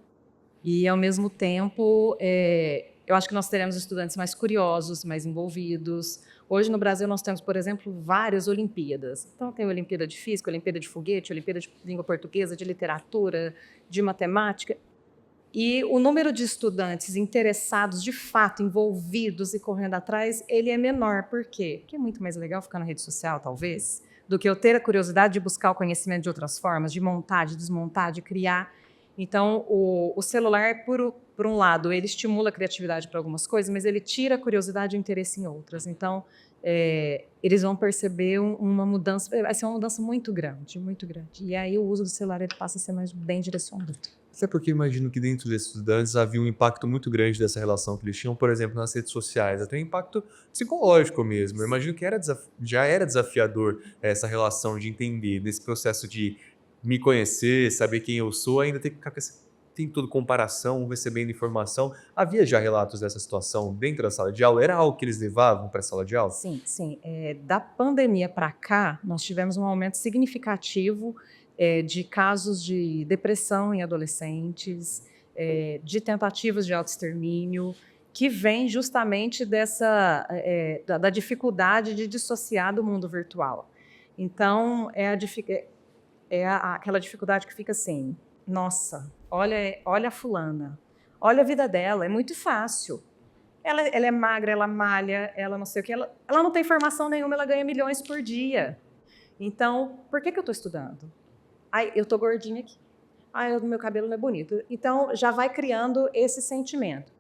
[SPEAKER 3] E, ao mesmo tempo, eu acho que nós teremos estudantes mais curiosos, mais envolvidos. Hoje, no Brasil, nós temos, por exemplo, várias Olimpíadas. Então, tem a Olimpíada de Física, a Olimpíada de Foguete, a Olimpíada de Língua Portuguesa, de Literatura, de Matemática. E o número de estudantes interessados, de fato, envolvidos e correndo atrás, ele é menor. Por quê? Porque é muito mais legal ficar na rede social, talvez, do que eu ter a curiosidade de buscar o conhecimento de outras formas, de montar, de desmontar, de criar. Então, o celular, por um lado, ele estimula a criatividade para algumas coisas, mas ele tira a curiosidade e o interesse em outras. Então, eles vão perceber uma mudança, vai ser uma mudança muito grande, muito grande. E aí o uso do celular ele passa a ser mais bem direcionado.
[SPEAKER 1] Até porque eu imagino que dentro desses estudantes havia um impacto muito grande dessa relação que eles tinham, por exemplo, nas redes sociais, até um impacto psicológico mesmo. Eu imagino que já era desafiador essa relação de entender, nesse processo de me conhecer, saber quem eu sou, ainda ter que ficar com tem toda comparação, recebendo informação. Havia já relatos dessa situação dentro da sala de aula? Era algo que eles levavam para a sala de aula?
[SPEAKER 3] Sim, sim. Da pandemia para cá, nós tivemos um aumento significativo de casos de depressão em adolescentes, de tentativas de autoextermínio, que vem justamente da dificuldade de dissociar do mundo virtual. Então, aquela dificuldade que fica assim, nossa, olha a fulana, olha a vida dela, é muito fácil. Ela é magra, ela malha, ela não sei o que, ela não tem formação nenhuma, ela ganha milhões por dia. Então, por que eu estou estudando? Ai, eu estou gordinha aqui. Ai, o meu cabelo não é bonito. Então, já vai criando esse sentimento.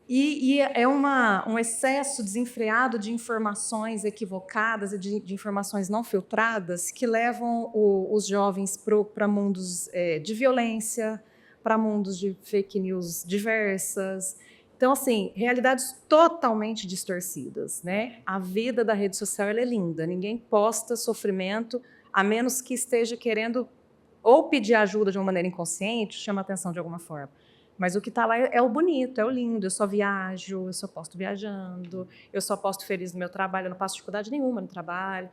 [SPEAKER 3] E é um excesso desenfreado de informações equivocadas e de informações não filtradas que levam os jovens para mundos de violência, para mundos de fake news diversas. Então, assim, realidades totalmente distorcidas, né? A vida da rede social ela é linda, ninguém posta sofrimento, a menos que esteja querendo ou pedir ajuda de uma maneira inconsciente, chama atenção de alguma forma. Mas o que está lá é o bonito, é o lindo. Eu só viajo, eu só posto viajando, eu só posto feliz no meu trabalho, eu não passo dificuldade nenhuma no trabalho.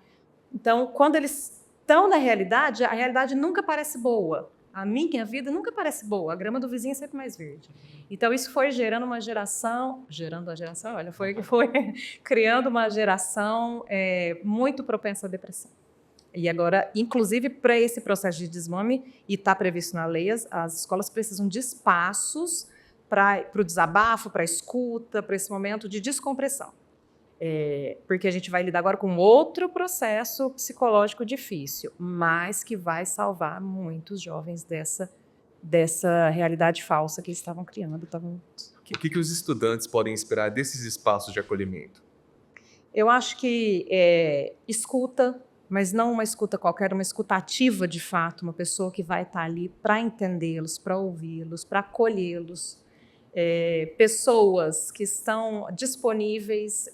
[SPEAKER 3] Então, quando eles estão na realidade, a realidade nunca parece boa. A minha vida nunca parece boa, a grama do vizinho é sempre mais verde. Então, isso foi gerando uma geração, foi criando uma geração muito propensa à depressão. E agora, inclusive, para esse processo de desmame, e está previsto na lei, as escolas precisam de espaços para o desabafo, para a escuta, para esse momento de descompressão. Porque a gente vai lidar agora com outro processo psicológico difícil, mas que vai salvar muitos jovens dessa realidade falsa que eles estavam criando.
[SPEAKER 1] O que os estudantes podem esperar desses espaços de acolhimento?
[SPEAKER 3] Eu acho que escuta, mas não uma escuta qualquer, uma escuta ativa de fato, uma pessoa que vai estar ali para entendê-los, para ouvi-los, para acolhê-los. Pessoas que estão disponíveis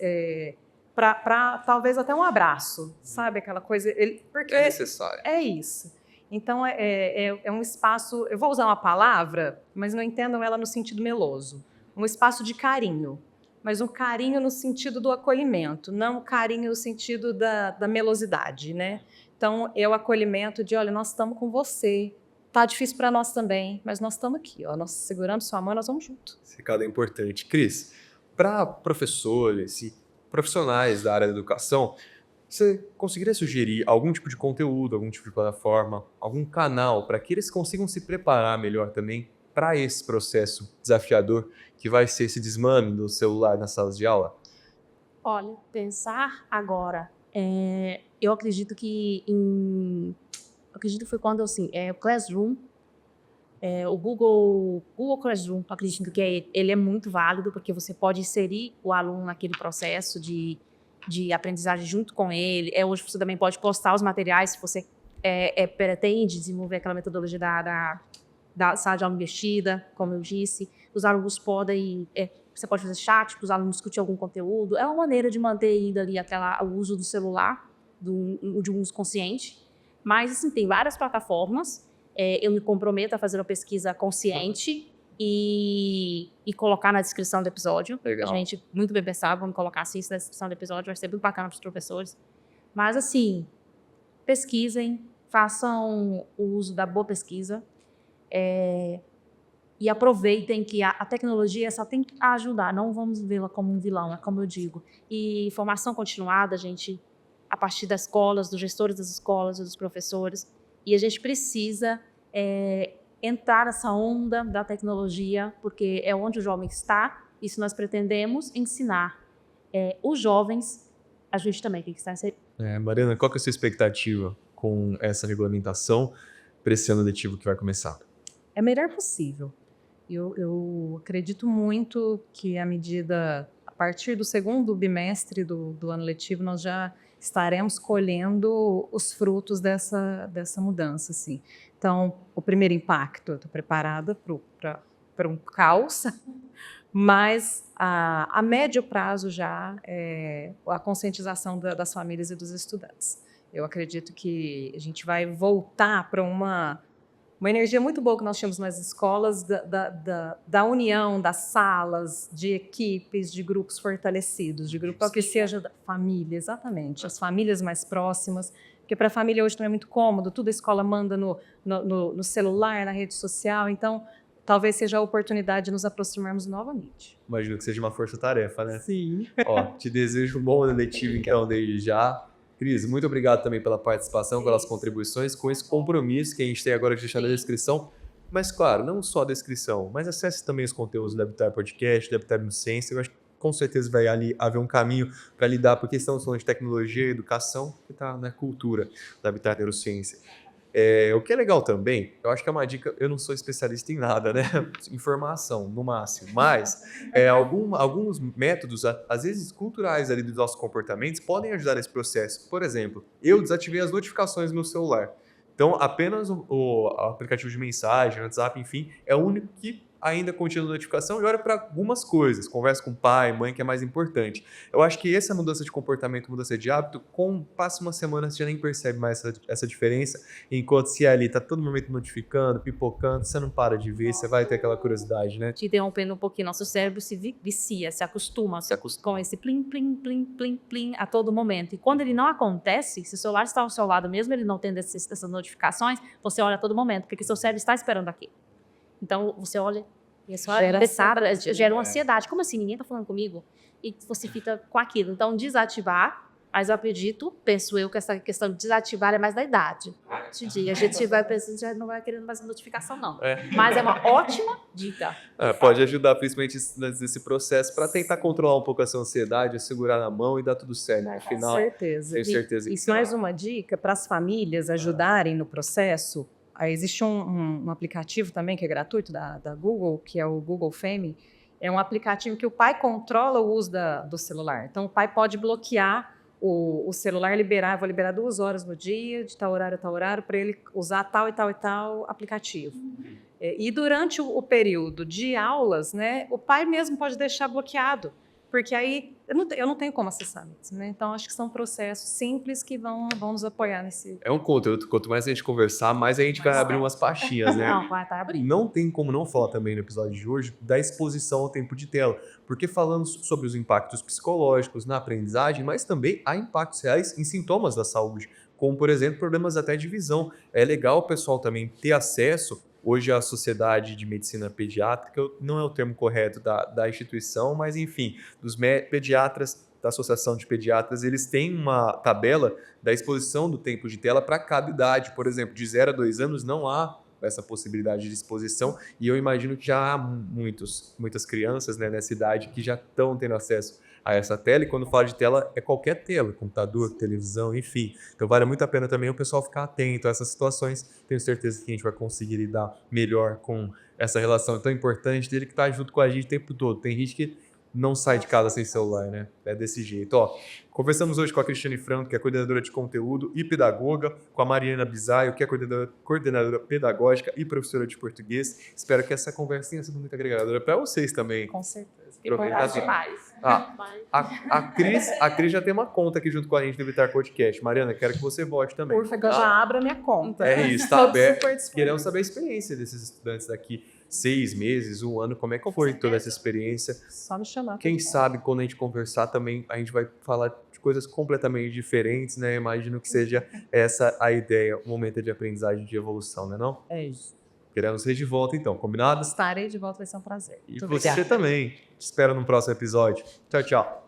[SPEAKER 3] para talvez até um abraço, sabe? Aquela coisa... Porque
[SPEAKER 1] é necessário.
[SPEAKER 3] É isso. Então, é um espaço, eu vou usar uma palavra, mas não entendam ela no sentido meloso, um espaço de carinho, mas um carinho no sentido do acolhimento, não um carinho no sentido da melosidade, né? Então, é o acolhimento de, olha, nós estamos com você, tá difícil para nós também, mas nós estamos aqui, ó, nós seguramos sua mão, nós vamos junto.
[SPEAKER 1] Esse recado é importante. Cris, para professores e profissionais da área da educação, você conseguiria sugerir algum tipo de conteúdo, algum tipo de plataforma, algum canal para que eles consigam se preparar melhor também para esse processo desafiador que vai ser esse desmame do celular nas salas de aula?
[SPEAKER 2] Olha, pensar agora, eu acredito que acredito que foi quando assim, o Classroom, o Google Classroom, eu acredito que ele é muito válido porque você pode inserir o aluno naquele processo de aprendizagem junto com ele. Hoje você também pode postar os materiais se você pretende desenvolver aquela metodologia da sala de aula investida, como eu disse. Os alunos podem, você pode fazer chat para os alunos discutir algum conteúdo. É uma maneira de manter ainda ali o uso do celular, de um uso consciente. Mas, assim, tem várias plataformas. Eu me comprometo a fazer uma pesquisa consciente e colocar na descrição do episódio.
[SPEAKER 1] Legal.
[SPEAKER 2] A gente, muito bem pensado, vamos colocar assim na descrição do episódio, vai ser muito bacana para os professores. Mas, assim, pesquisem, façam o uso da boa pesquisa e aproveitem que a tecnologia só tem que ajudar, não vamos vê-la como um vilão, é como eu digo. E formação continuada, gente, a partir das escolas, dos gestores das escolas, dos professores, e a gente precisa entrar nessa onda da tecnologia, porque é onde o jovem está, e se nós pretendemos ensinar os jovens, a gente também tem que estar inserido.
[SPEAKER 1] Mariana, qual que é a sua expectativa com essa regulamentação para esse ano letivo que vai começar?
[SPEAKER 3] É o melhor possível. Eu acredito muito que a partir do segundo bimestre do ano letivo, nós já estaremos colhendo os frutos dessa mudança, assim. Então, o primeiro impacto, eu estou preparada para um caos, mas a médio prazo já a conscientização das famílias e dos estudantes. Eu acredito que a gente vai voltar para uma energia muito boa que nós tínhamos nas escolas, da união das salas, de equipes, de grupos fortalecidos, de grupos que seja da família, exatamente, as famílias mais próximas, porque para a família hoje também é muito cômodo, tudo a escola manda no celular, na rede social, então talvez seja a oportunidade de nos aproximarmos novamente.
[SPEAKER 1] Imagino que seja uma força-tarefa, né?
[SPEAKER 3] Sim.
[SPEAKER 1] Te desejo um bom ano letivo, então, desde já. Cris, muito obrigado também pela participação, pelas contribuições, com esse compromisso que a gente tem agora de deixar na descrição. Mas, claro, não só a descrição, mas acesse também os conteúdos do Habitat Podcast, do Habitat Ciência. Eu acho que com certeza vai ali haver um caminho para lidar, porque estamos falando de tecnologia e educação, que está na cultura da Habitat Neurociência. O que é legal também, eu acho que é uma dica, eu não sou especialista em nada, né? Informação, no máximo, mas alguns métodos, às vezes culturais ali dos nossos comportamentos, podem ajudar nesse processo. Por exemplo, eu desativei as notificações no meu celular. Então, apenas o aplicativo de mensagem, WhatsApp, enfim, é o único que ainda continua notificação e olha para algumas coisas, conversa com pai, mãe, que é mais importante. Eu acho que essa mudança de comportamento, mudança de hábito, passa uma semana você já nem percebe mais essa diferença, enquanto se ali tá todo momento notificando, pipocando, você não para de ver, você vai ter aquela curiosidade, né?
[SPEAKER 2] Te interrompendo um pouquinho, nosso cérebro se vicia, se acostuma com esse plim, plim, plim, plim, plim a todo momento. E quando ele não acontece, se o celular está ao seu lado, mesmo ele não tendo essas notificações, você olha a todo momento, porque seu cérebro está esperando aqui. Então, você olha e a sua gera uma ansiedade. Como assim? Ninguém está falando comigo? E você fica com aquilo. Então, desativar, mas eu acredito, penso eu, que essa questão de desativar é mais da idade. A gente vai pensando, já não vai querendo mais notificação, não. Mas é uma ótima dica.
[SPEAKER 1] Pode ajudar, principalmente nesse processo, para tentar controlar um pouco essa ansiedade, segurar na mão e dar tudo certo. No final,
[SPEAKER 3] com certeza.
[SPEAKER 1] Tenho certeza que
[SPEAKER 3] Isso mais uma dica para as famílias ajudarem no processo. Existe um aplicativo também que é gratuito da Google, que é o Google Family. É um aplicativo que o pai controla o uso do celular. Então, o pai pode bloquear o celular, vou liberar 2 horas no dia, de tal horário a tal horário, para ele usar tal e tal e tal aplicativo. E durante o período de aulas, né, o pai mesmo pode deixar bloqueado. Porque aí eu não tenho como acessar mesmo, né? Então, acho que são processos simples que vão nos apoiar nesse...
[SPEAKER 1] É um conteúdo, quanto mais a gente conversar, mais a gente vai abrir umas pastinhas, né?
[SPEAKER 2] Não, vai estar abrindo.
[SPEAKER 1] Não tem como não falar também no episódio de hoje da exposição ao tempo de tela, porque falamos sobre os impactos psicológicos na aprendizagem, mas também há impactos reais em sintomas da saúde, como, por exemplo, problemas até de visão. É legal o pessoal também ter acesso. Hoje a Sociedade de Medicina Pediátrica, não é o termo correto da instituição, mas enfim, dos pediatras, da Associação de Pediatras, eles têm uma tabela da exposição do tempo de tela para cada idade. Por exemplo, de 0 a 2 anos não há essa possibilidade de exposição, e eu imagino que já há muitas crianças, né, nessa idade que já estão tendo acesso a essa tela, e quando fala de tela, é qualquer tela, computador, televisão, enfim. Então vale muito a pena também o pessoal ficar atento a essas situações. Tenho certeza que a gente vai conseguir lidar melhor com essa relação tão importante dele que está junto com a gente o tempo todo. Tem gente que não sai de casa sem celular, né? É desse jeito. Ó, conversamos hoje com a Cristiane Franco, que é coordenadora de conteúdo e pedagoga, com a Mariana Bisaio, que é coordenadora pedagógica e professora de português. Espero que essa conversa tenha sido muito agregadora para vocês também.
[SPEAKER 3] Com certeza.
[SPEAKER 1] Aproveitar
[SPEAKER 2] Demais.
[SPEAKER 1] A Cris já tem uma conta aqui junto com a gente do Vitar Podcast. Mariana, quero que você volte também.
[SPEAKER 3] Por favor, eu já abro a minha conta.
[SPEAKER 1] É isso, tá
[SPEAKER 3] Tô
[SPEAKER 1] aberto.
[SPEAKER 3] super disponível.
[SPEAKER 1] Queremos saber a experiência desses estudantes daqui 6 meses, 1 ano, como é que foi toda essa experiência.
[SPEAKER 3] Só me chamar.
[SPEAKER 1] Quem sabe quando a gente conversar também, a gente vai falar de coisas completamente diferentes, né? Imagino que seja essa a ideia, o momento de aprendizagem, de evolução, né não?
[SPEAKER 3] É isso.
[SPEAKER 1] Queremos ser de volta então, combinado?
[SPEAKER 3] Estarei de volta, vai ser um prazer.
[SPEAKER 1] E
[SPEAKER 3] Muito
[SPEAKER 1] você
[SPEAKER 3] obrigada.
[SPEAKER 1] também. Te espero no próximo episódio. Tchau, tchau.